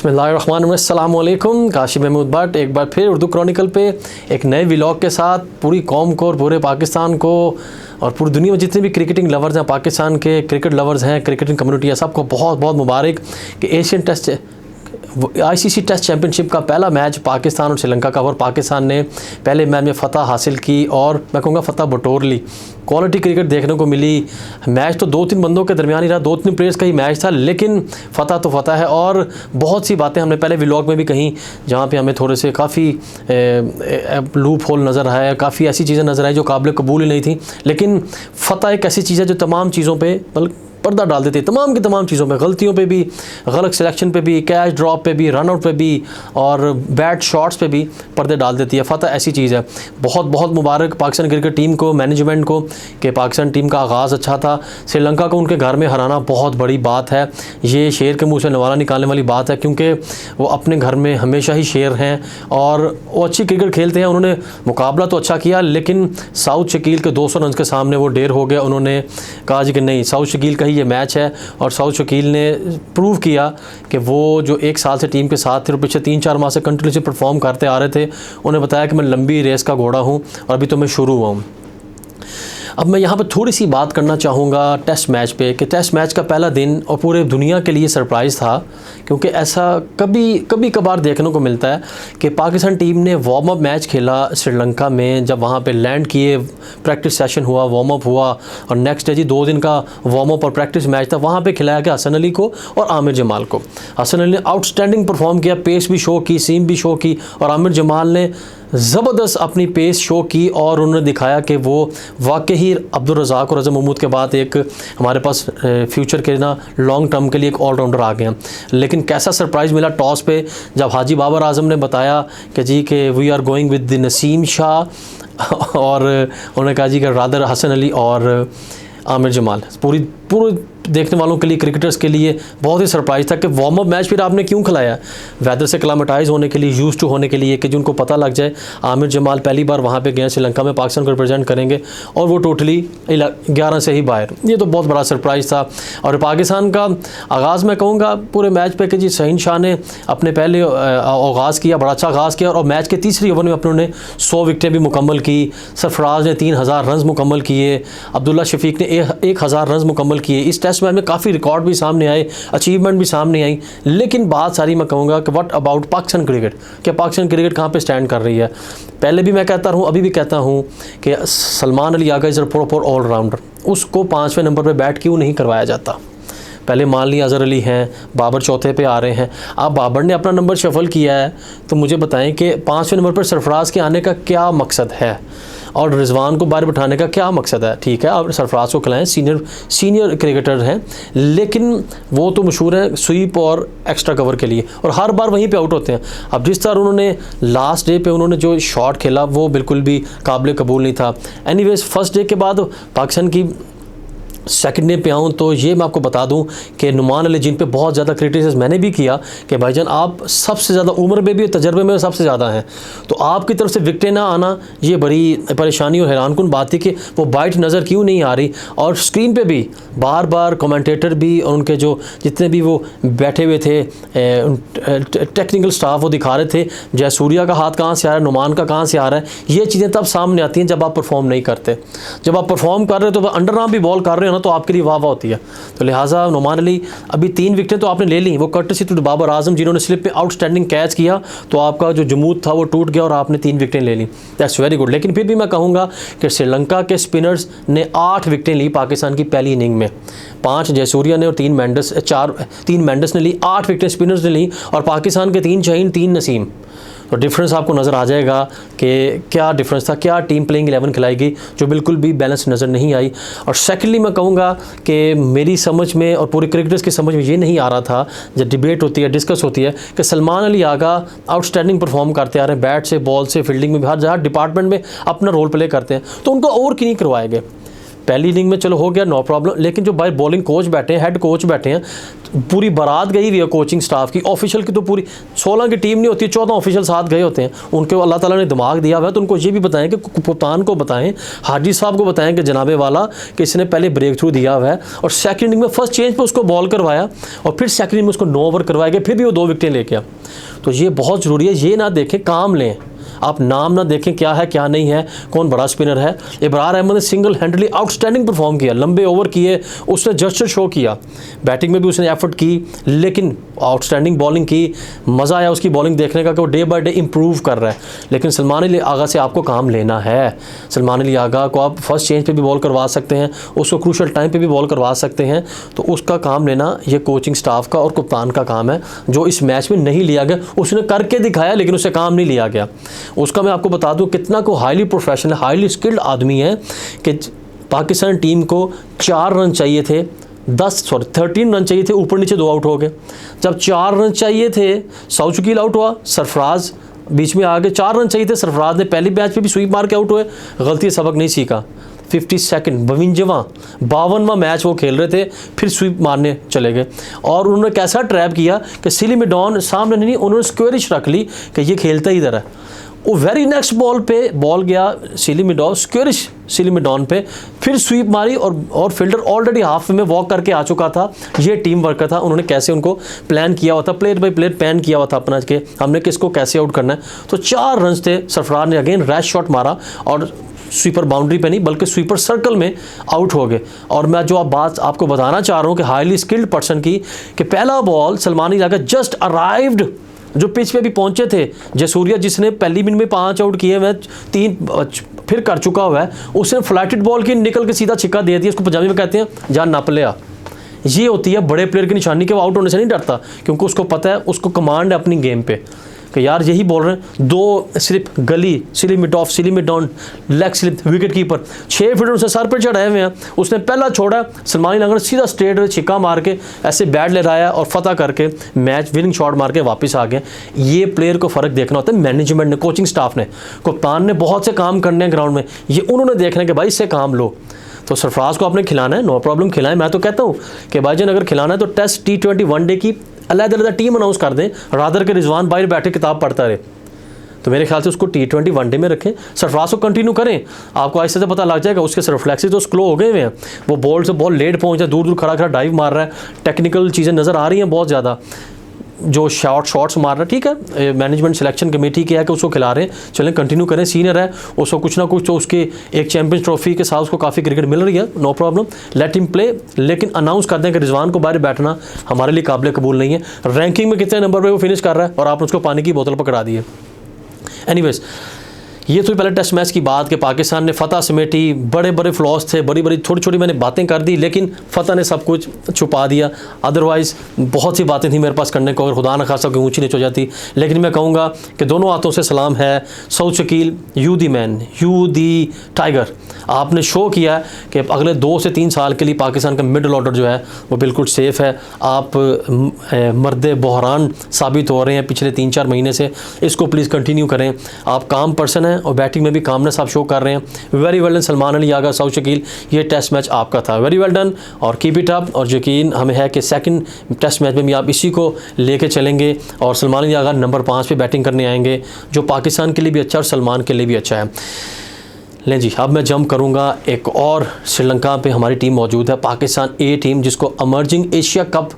बिस्मिल्लाहिर्रहमानिर्रहीम। काशिफ महमूद भट्ट एक बार फिर उर्दू क्रॉनिकल पे एक नए व्लॉग के साथ पूरी कौम को और पूरे पाकिस्तान को और पूरी दुनिया में जितने भी क्रिकेटिंग लवर्स हैं, पाकिस्तान के क्रिकेट लवर्स हैं, क्रिकेटिंग कम्युनिटी है, सबको बहुत बहुत मुबारक कि Asian test ICC test championship का पहला मैच पाकिस्तान और श्रीलंका का, और पाकिस्तान ने पहले मैच में फ़तह हासिल की और मैं कहूँगा फ़तह बटोर ली। क्वालिटी क्रिकेट देखने को मिली। मैच तो 2-3 बंदों के दरमियान ही रहा, 2-3 प्लेयर्स का ही मैच था, लेकिन फ़तह तो फ़तह है। और बहुत सी बातें हमने पहले व्लॉग में भी कहीं जहाँ पे हमें थोड़े से काफ़ी लूप होल नज़र आया, काफ़ी ऐसी चीज़ें नज़र आई जो काबिल कबूल ही नहीं थी। लेकिन फ़तह एक ऐसी चीज़ है जो तमाम चीज़ों पर पर्दा डाल देती है, तमाम की तमाम चीज़ों पे, गलतियों पे भी, गलत सिलेक्शन पे भी, कैच ड्रॉप पे भी, रन आउट पे भी और बैड शॉट्स पे भी पर्दे डाल देती है। फ़तह ऐसी चीज़ है। बहुत बहुत मुबारक पाकिस्तान क्रिकेट टीम को, मैनेजमेंट को कि पाकिस्तान टीम का आगाज़ अच्छा था। श्रीलंका को उनके घर में हराना बहुत बड़ी बात है। ये शेर के मुँह से नवाला निकालने वाली बात है, क्योंकि वो अपने घर में हमेशा ही शेर हैं और वो अच्छी क्रिकेट खेलते हैं। उन्होंने मुकाबला तो अच्छा किया, लेकिन साउथ शकील के 200 रन के सामने वो ढेर हो गए। उन्होंने कहा जी कि नहीं, साउथ शकील का ये मैच है। और साउथ शकील ने प्रूव किया कि वो जो 1 साल से टीम के साथ थे और पिछले 3-4 माह से कंटिन्यूसली परफॉर्म करते आ रहे थे, उन्हें बताया कि मैं लंबी रेस का घोड़ा हूँ और अभी तो मैं शुरू हुआ हूँ। अब मैं यहाँ पर थोड़ी सी बात करना चाहूँगा टेस्ट मैच पे कि टेस्ट मैच का पहला दिन और पूरे दुनिया के लिए सरप्राइज़ था, क्योंकि ऐसा कभी कभार देखने को मिलता है कि पाकिस्तान टीम ने वार्म अप मैच खेला श्रीलंका में। जब वहाँ पे लैंड किए, प्रैक्टिस सेशन हुआ, वार्म अप हुआ और नेक्स्ट डे जी 2 दिन का वार्म अप और प्रैक्टिस मैच था। वहाँ पर खिलाया गया हसन अली को और आमिर जमाल को। हसन अली ने आउटस्टैंडिंग परफॉर्म किया, पेस भी शो की, सीम भी शो की, और आमिर जमाल ने ज़बरदस्त अपनी पेस शो की और उन्होंने दिखाया कि वो वाकई ही अब्दुल रज़ाक और रज़ा महमूद के बाद एक हमारे पास फ्यूचर के ना लॉन्ग टर्म के लिए एक ऑलराउंडर आ गए हैं। लेकिन कैसा सरप्राइज़ मिला टॉस पे, जब हाजी बाबर आज़म ने बताया कि जी कि we are going with Naseem Shah और उन्होंने कहा जी कि रादर हसन अली और आमिर जमाल। पूरे देखने वालों के लिए, क्रिकेटर्स के लिए बहुत ही सरप्राइज़ था कि वार्म अप मैच फिर आपने क्यों खिलाया। वेदर से क्लामेटाइज़ होने के लिए, यूज़ टू होने के लिए, कि जिनको पता लग जाए आमिर जमाल पहली बार वहाँ पे गए श्रीलंका में, पाकिस्तान को रिप्रेजेंट करेंगे, और वो टोटली 11 से ही बाहर। ये तो बहुत बड़ा सरप्राइज़ था। और पाकिस्तान का आगाज़ मैं कहूँगा पूरे मैच पे कि जी शहीन शाह ने अपने पहले आगाज़ किया, बड़ा अच्छा आगाज़ किया, और मैच के तीसरी ओवर में उन्होंने 100 विकेटें भी मुकम्मल की। सरफराज ने 3000 रन मुकम्मल किए, अब्दुल्ला शफीक ने 1000 रन मुकम्मल किए। इस टेस्ट मैच में काफ़ी रिकॉर्ड भी सामने आए, अचीवमेंट भी सामने आई। लेकिन बात सारी मैं कहूँगा कि व्हाट अबाउट पाकिस्तान क्रिकेट, कि पाकिस्तान क्रिकेट कहाँ पे स्टैंड कर रही है। पहले भी मैं कहता हूँ, अभी भी कहता हूँ कि सलमान अली आगा इज़ अ प्रॉपर ऑलराउंडर। उसको 5वें नंबर पे बैट क्यों नहीं करवाया जाता। पहले मान लिया अज़हर अली हैं, बाबर चौथे पे आ रहे हैं। अब बाबर ने अपना नंबर शफल किया है, तो मुझे बताएं कि 5वें नंबर पर सरफराज के आने का क्या मकसद है और रिजवान को बाहर बिठाने का क्या मकसद है। ठीक है, आप सरफराज को खिलाएं, सीनियर क्रिकेटर हैं, लेकिन वो तो मशहूर है स्वीप और एक्स्ट्रा कवर के लिए, और हर बार वहीं पे आउट होते हैं। अब जिस तरह उन्होंने लास्ट डे पे उन्होंने जो शॉट खेला वो बिल्कुल भी काबिल कबूल नहीं था। एनीवेज, फर्स्ट डे के बाद पाकिस्तान की सेकंड डे पे आऊँ तो ये मैं आपको बता दूं कि नुमान अली, जिन पे बहुत ज़्यादा क्रिटिसिज्म मैंने भी किया कि भाईजान आप सबसे ज़्यादा उम्र में भी तजर्बे में सबसे ज़्यादा हैं, तो आपकी तरफ से विकेटें ना आना ये बड़ी परेशानी और हैरानकुन बात थी कि वो बाइट नज़र क्यों नहीं आ रही। और स्क्रीन पे भी बार बार कमेंटेटर भी और उनके जो जितने भी वो बैठे हुए थे टेक्निकल स्टाफ, वो दिखा रहे थे जयसूर्या का हाथ कहाँ से आ रहा है, नुमान का कहाँ से आ रहा है। ये चीज़ें तब सामने आती हैं जब आप परफॉर्म नहीं करते। जब आप परफॉर्म कर रहे हो तो अंडर आर्म भी बॉल कर रहे हो ना, तो आपके लिए वाह वाह होती है। तो लिहाजा नुमान अली, अभी 3 विकेटें तो आपने ले ली, वो कर्टसी टू बाबर आजम जिन्होंने स्लिप पे आउटस्टैंडिंग कैच किया, तो आपका जो जमूद था वो टूट गया और आपने 3 विकेटें ले ली। That's very good. लेकिन फिर भी मैं कहूँगा कि श्रीलंका के स्पिनर्स ने 8 विकेटें ली पाकिस्तान की पहली इनिंग में। 5 जयसूर्या ने और 3 मेंडस ने ली, 8 विकेटें स्पिनर्स ने ली, और पाकिस्तान के 3 शाहीन 3 नसीम। तो डिफरेंस आपको नज़र आ जाएगा कि क्या डिफरेंस था, क्या टीम प्लेइंग 11 खिलाएगी, जो बिल्कुल भी बैलेंस नज़र नहीं आई। और सेकेंडली मैं कहूँगा कि मेरी समझ में और पूरे क्रिकेटर्स की समझ में ये नहीं आ रहा था, जब डिबेट होती है, डिस्कस होती है, कि सलमान अली आगा आउटस्टैंडिंग परफॉर्म करते आ रहे हैं, बैट से, बॉल से, फील्डिंग में भी, हर जगह डिपार्टमेंट में अपना रोल प्ले करते हैं, तो उनको और क्यों नहीं करवाए गए। पहली इनिंग में चलो हो गया, नो प्रॉब्लम, लेकिन जो भाई बॉलिंग कोच बैठे हैं, हेड कोच बैठे हैं, पूरी बारात गई हुई है कोचिंग स्टाफ की, ऑफिशियल की तो पूरी 16 की टीम नहीं होती, 14 ऑफिशियल साथ गए होते हैं, उनको अल्लाह ताला ने दिमाग दिया हुआ है, तो उनको ये भी बताएं कि कप्तान को बताएं, हाजी साहब को बताएं कि जनाबे वाला कि इसने पहले ब्रेक थ्रू दिया हुआ है, और सेकंड इनिंग में फर्स्ट चेंज पे उसको बॉल करवाया, और फिर सेकंड इनिंग में उसको 9 ओवर करवाया गया, फिर भी वो 2 विकेटें लेके आया। तो ये बहुत ज़रूरी है, ये ना देखें, काम लें, आप नाम ना देखें क्या है क्या नहीं है, कौन बड़ा स्पिनर है। इब्रार अहमद ने सिंगल हैंडली आउटस्टैंडिंग परफॉर्म किया, लंबे ओवर किए, उसने जस्टर शो किया, बैटिंग में भी उसने एफर्ट की, लेकिन आउटस्टैंडिंग बॉलिंग की, मज़ा आया उसकी बॉलिंग देखने का कि वो डे बाय डे इंप्रूव कर रहा है। लेकिन सलमान अली आगा से आपको काम लेना है। सलमान अली आगा को आप फर्स्ट चेंज पे भी बॉल करवा सकते हैं, उसको क्रूशल टाइम पे भी बॉल करवा सकते हैं, तो उसका काम लेना ये कोचिंग स्टाफ का और कप्तान का काम है, जो इस मैच में नहीं लिया गया। उसने करके दिखाया लेकिन उससे काम नहीं लिया गया। उसका मैं आपको बता दूं कितना को हाईली प्रोफेशनल, हाईली स्किल्ड आदमी है कि पाकिस्तान टीम को 4 रन चाहिए थे, 13 रन चाहिए थे, ऊपर नीचे 2 आउट हो गए। जब 4 रन चाहिए थे, सऊद आउट हुआ, सरफराज बीच में आ गए, 4 रन चाहिए थे, सरफराज ने पहली मैच पे भी स्वीप मार के आउट हुए, गलती सबक नहीं सीखा। 52वां मैच वो खेल रहे थे, फिर स्वीप मारने चले गए, और उन्होंने कैसा ट्रैप किया कि सिली मिडॉन सामने नहीं, उन्होंने स्क्वेरिश रख ली कि ये खेलता ही इधर है। वो वेरी नेक्स्ट बॉल पे बॉल गया सिली मिडॉन, स्क्वेरिश सिली मिडॉन पे, फिर स्वीप मारी, और फील्डर ऑलरेडी हाफ में वॉक करके आ चुका था। ये टीम वर्क था, उन्होंने कैसे उनको प्लान किया हुआ था, प्लेयर बाय प्लेयर प्लान किया हुआ था अपना कि हमने किसको कैसे आउट करना है। तो 4 रन थे, सरफराज ने अगेन रैश शॉट मारा, और स्वीपर बाउंड्री पे नहीं बल्कि स्वीपर सर्कल में आउट हो गए। और मैं जो बात आपको बताना चाह रहा हूँ कि हाईली स्किल्ड पर्सन की, कि पहला बॉल सलमान अली आगा जस्ट अराइव्ड, जो पिच पे भी पहुंचे थे, जयसूर्या जिसने पहली इनिंग में 5 आउट किए हुए, 3 फिर कर चुका हुआ है, उसने फ्लैटेड बॉल की निकल के सीधा छिक्का दे दिया। इसको पंजाबी में कहते हैं जान नप लिया। ये होती है बड़े प्लेयर की निशानी कि वो आउट होने से नहीं डरता, क्योंकि उसको पता है, उसको कमांड है अपनी गेम पे कि यार यही बोल रहे हैं, 2 slip gully, silly mid on leg slip, wicket keeper 6 fielder उसने सर पर चढ़ाए हुए हैं, उसने पहला छोड़ा, सलमान अली आगा ने सीधा स्ट्रेट छिक्का मार के ऐसे बैट ले रहा है और फतह करके मैच विनिंग शॉट मार के वापस आ गए। ये प्लेयर को फ़र्क देखना होता है, मैनेजमेंट ने, कोचिंग स्टाफ ने, कप्तान ने बहुत से काम करने हैं ग्राउंड में, ये उन्होंने देखना है कि भाई इससे काम लो। तो सरफराज को आपने खिलाना है, नो प्रॉब्लम खिलाएं। मैं तो कहता हूँ कि भाईजान अगर खिलाना है तो टेस्ट, T20 वनडे की अलग-अलग टीम अनाउंस कर दें, रादर के रिजवान बाहर बैठे किताब पढ़ता रहे। तो मेरे ख्याल से उसको T20 वनडे में रखें, सरफराज को कंटिन्यू करें। आपको ऐसे से पता लग जाएगा उसके रिफ्लेक्सेस तो स्लो हो गए हुए हैं, वो बॉल से बहुत लेट पहुँच रहा है, दूर दूर खड़ा खड़ा डाइव मार रहा है, टेक्निकल चीज़ें नज़र आ रही हैं बहुत ज़्यादा, जो शॉट्स मार रहा है। ठीक है, मैनेजमेंट सिलेक्शन कमेटी की है कि उसको खिला रहे हैं, चलें कंटिन्यू करें, सीनियर है, उसको कुछ ना कुछ तो उसके एक चैंपियंस ट्रॉफी के साथ उसको काफ़ी क्रिकेट मिल रही है, no problem, let him play. लेकिन अनाउंस कर दें कि रिजवान को बाहर बैठना हमारे लिए काबिल कबूल नहीं है। रैंकिंग में कितने नंबर पर वो फिनिश कर रहा है और आपने उसको पानी की बोतल पकड़ा दी है। एनीवेज, ये तो पहले टेस्ट मैच की बात कि पाकिस्तान ने फतह समेटी, बड़े बड़े फ्लॉस थे, बड़ी बड़ी छोटी छोटी मैंने बातें कर दी, लेकिन फतह ने सब कुछ छुपा दिया। अदरवाइज़ बहुत सी बातें थी मेरे पास करने को, अगर खुदा न खासा कोई ऊँची नीच हो जाती। लेकिन मैं कहूँगा कि दोनों हाथों से सलाम है Saud Shakeel, you the man, you the tiger. आपने शो किया है कि अगले 2 से 3 साल के लिए पाकिस्तान का मिडल ऑर्डर जो है वो बिल्कुल सेफ़ है। आप मर्द बहरान साबित हो रहे हैं पिछले 3-4 महीने से, इसको प्लीज़ कंटिन्यू करें। आप काम पर्सन हैं और बैटिंग में भी कामनेस आप शो कर रहे हैं। Very well done Salman Ali Agha, Saud Shakeel, ये टेस्ट मैच आपका था, वेरी वेल डन, और कीप इट अप। और यकीन हमें है कि सेकंड टेस्ट मैच में भी आप इसी को लेके चलेंगे और सलमान अली आगा नंबर 5 पे बैटिंग करने आएंगे, जो पाकिस्तान के लिए भी अच्छा और सलमान के लिए भी अच्छा है। लें जी, अब मैं जंप करूंगा एक और, श्रीलंका पे हमारी टीम मौजूद है, पाकिस्तान ए टीम, जिसको इमर्जिंग एशिया कप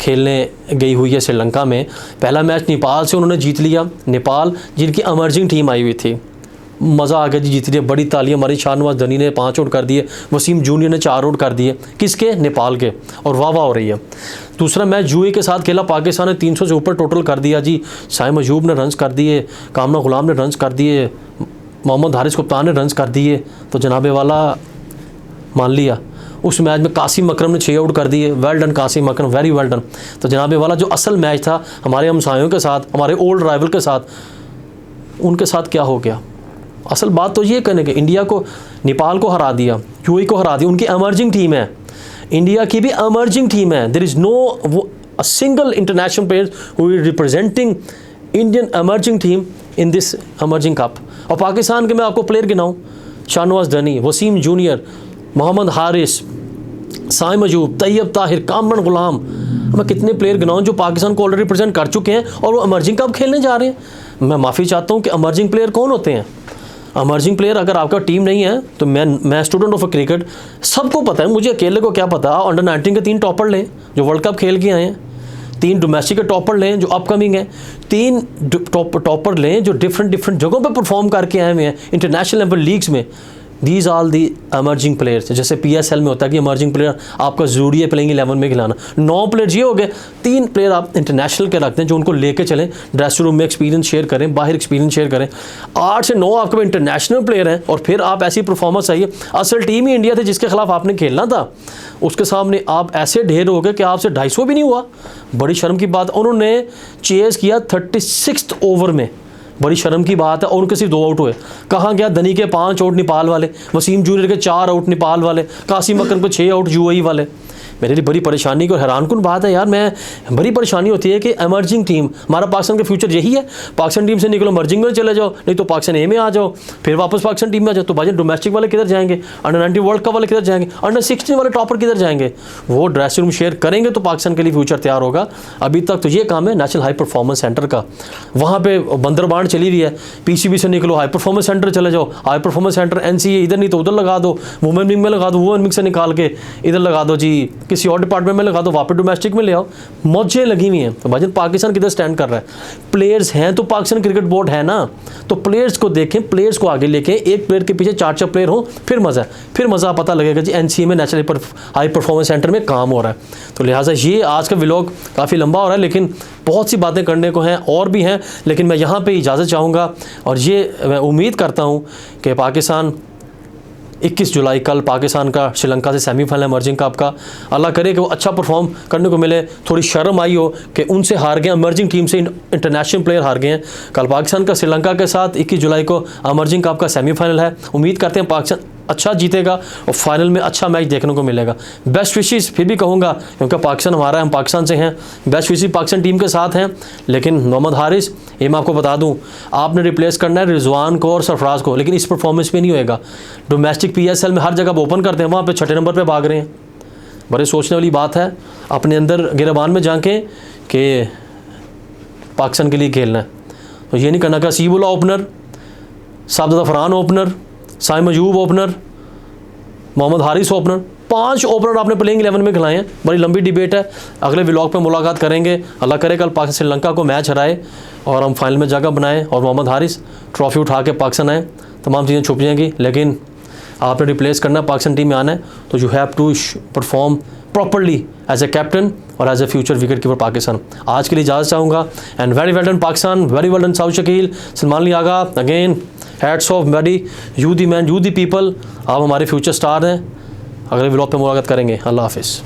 खेलने गई हुई है श्रीलंका में। पहला मैच नेपाल से उन्होंने जीत लिया, नेपाल जिनकी इमर्जिंग टीम आई हुई थी, मज़ा आ गया जी, जीत लिया, बड़ी तालियां हमारी। शाहनवाज धनी ने 5 आउट कर दिए, वसीम जूनियर ने 4 आउट कर दिए, किसके? नेपाल के, और वाह वाह हो रही है। दूसरा मैच यूएई के साथ खेला, पाकिस्तान ने 300 से ऊपर टोटल कर दिया जी। साइम अयूब ने रन्स कर दिए, कामना गुलाम ने रन्स कर दिए, मोहम्मद हारिस कप्तान ने रन्स कर दिए, तो जनाबे वाला मान लिया। उस मैच में कासिम अकरम ने 6 आउट कर दिए, वेल डन कासिम अकरम, वेरी वेल डन। तो जनाबे वाला जो असल मैच था हमारे हमसायों के साथ, हमारे ओल्ड राइवल के साथ, उनके साथ क्या हो गया? असल बात तो ये कहने कि इंडिया को, नेपाल को हरा दिया, यूएई को हरा दिया, उनकी इमर्जिंग टीम है, इंडिया की भी इमर्जिंग टीम है। There is no a single international player who is representing Indian emerging team in this emerging cup. और पाकिस्तान के मैं आपको प्लेयर गिनाऊँ, शाहनवाज धनी, वसीम जूनियर, मोहम्मद हारिस, साइम अयूब, तैयब ताहिर, कामरान गुलाम, मैं कितने प्लेयर गिनाऊँ जो पाकिस्तान को ऑलरेडी रिप्रेजेंट कर चुके हैं और वो इमर्जिंग कप खेलने जा रहे हैं। मैं माफ़ी चाहता हूँ कि इमर्जिंग प्लेयर कौन होते हैं। इमर्जिंग प्लेयर अगर आपका टीम नहीं है तो मैं स्टूडेंट ऑफ क्रिकेट, सबको पता है, मुझे अकेले को क्या पता। अंडर 19 के 3 टॉपर लें जो वर्ल्ड कप खेल के आए हैं, 3 डोमेस्टिक के टॉपर लें जो अपकमिंग हैं, 3 टॉपर लें जो डिफरेंट जगहों पे परफॉर्म करके आए हुए हैं इंटरनेशनल लेवल लीग्स में। These all the emerging players. जैसे PSL में होता है कि एमर्जिंग प्लेयर आपका ज़रूरी है प्लेइंग 11 में खिलाना। 9 प्लेयर ये हो गए, 3 प्लेयर आप इंटरनेशनल के रखते हैं जो उनको लेके चलें, ड्रेसिंग रूम में एक्सपीरियंस शेयर करें, बाहर एक्सपीरियंस शेयर करें। 8 से 9 आपके इंटरनेशनल प्लेयर हैं और फिर आप ऐसी परफॉर्मेंस चाहिए। असल टीम ही इंडिया थी जिसके खिलाफ आपने खेलना था, उसके सामने आप ऐसे ढेर हो गए कि आपसे 250 भी नहीं हुआ। बड़ी शर्म की बात, उन्होंने चेज़ किया 36 ओवर में, बड़ी शर्म की बात है, और उनके सिर्फ 2 आउट हुए। कहाँ गया धनी के 5 आउट नेपाल वाले, वसीम जूनियर के 4 आउट नेपाल वाले, कासिम अकरम के 6 आउट UAE वाले। मेरे लिए बड़ी परेशानी की और हैरानकुन बात है यार। मैं बड़ी परेशानी होती है कि एमर्जिंग टीम, हमारा पाकिस्तान का फ्यूचर यही है, पाकिस्तान टीम से निकलो एमर्जिंग में चले जाओ, नहीं तो पाकिस्तान ए में आ जाओ, फिर वापस पाकिस्तान टीम में आ जाओ। तो भाई डोमेस्टिक वाले किधर जाएंगे, अंडर 19 वर्ल्ड कप वाले किधर जाएंगे, अंडर 16 वाले टॉपर किधर जाएंगे। वो ड्रेसिंग रूम शेयर करेंगे तो पाकिस्तान के लिए फ्यूचर तैयार होगा। अभी तक तो ये काम है नेशनल हाई परफॉर्मेंस सेंटर का, वहाँ पे बंदरबांड चली हुई है। PCB से निकलो हाई परफॉर्मेंस सेंटर चले जाओ, हाई परफॉर्मेंस सेंटर NCA इधर नहीं तो उधर लगा दो, वुमेन विंग में लगा दो, वुमेन विंग से निकाल के इधर लगा दो जी, किसी और डिपार्टमेंट में लगा दो, वापस डोमेस्टिक में ले आओ। मौजें लगी हुई हैं। तो भाईजान पाकिस्तान किधर स्टैंड कर रहा है, प्लेयर्स हैं तो पाकिस्तान क्रिकेट बोर्ड है ना, तो प्लेयर्स को देखें, प्लेयर्स को आगे लेके, एक प्लेयर के पीछे 4-4 प्लेयर हो, फिर मज़ा पता लगेगा जी NCA में नेशनल हाई परफॉर्मेंस सेंटर में काम हो रहा है। तो लिहाजा ये आज का व्लॉग काफ़ी लंबा हो रहा है, लेकिन बहुत सी बातें करने को हैं और भी हैं, लेकिन मैं यहाँ पर इजाज़त चाहूँगा और ये मैं उम्मीद करता हूँ कि पाकिस्तान 21 जुलाई कल पाकिस्तान का श्रीलंका से सेमीफाइनल इमर्जिंग कप का, अल्लाह करे कि वो अच्छा परफॉर्म करने को मिले। थोड़ी शर्म आई हो कि उनसे हार गए, इमर्जिंग टीम से इंटरनेशनल प्लेयर हार गए हैं। कल पाकिस्तान का श्रीलंका के साथ 21 जुलाई को इमर्जिंग कप का सेमीफाइनल है। उम्मीद करते हैं पाकिस्तान अच्छा जीतेगा और फाइनल में अच्छा मैच देखने को मिलेगा। बेस्ट विशेस फिर भी कहूँगा, क्योंकि पाकिस्तान हमारा है, हम पाकिस्तान से हैं, बेस्ट विशेस पाकिस्तान टीम के साथ हैं। लेकिन मोहम्मद हारिस, ये मैं आपको बता दूं, आपने रिप्लेस करना है रिजवान को और सरफराज को, लेकिन इस परफॉर्मेंस पे नहीं होएगा। डोमेस्टिक PSL में हर जगह ओपन करते हैं, वहाँ पे 6ठे नंबर पे भाग रहे हैं। बड़े सोचने वाली बात है। अपने अंदर गिरबान में झांकें कि पाकिस्तान के लिए खेलना है, तो ये नहीं करना कि सीबुल्ला opener, Sahibzada Farhan opener, Saim Ayub opener, Mohammad Haris opener, 5 opener आपने प्लेइंग 11 में खिलाए हैं। बड़ी लंबी डिबेट है, अगले व्लॉग पे मुलाकात करेंगे। अल्लाह करे कल पाकिस्तान श्रीलंका को मैच हराए और हम फाइनल में जगह बनाएं और मोहम्मद हारिस ट्रॉफी उठा के पाकिस्तान आए। तमाम चीज़ें छुप जाएंगी, लेकिन आपने रिप्लेस करना, पाकिस्तान टीम में आना है, तो you have to perform properly as a captain और as a future wicket keeper Pakistan. आज के लिए इजाज़त चाहूँगा and very well done Pakistan, very well done Saud Shakeel, Salman Ali Agha, again hats off very, you the man, you the people. आप हमारे फ्यूचर स्टार हैं। अगले व्लॉग पे मुलाकात करेंगे। अल्लाह हाफिज़।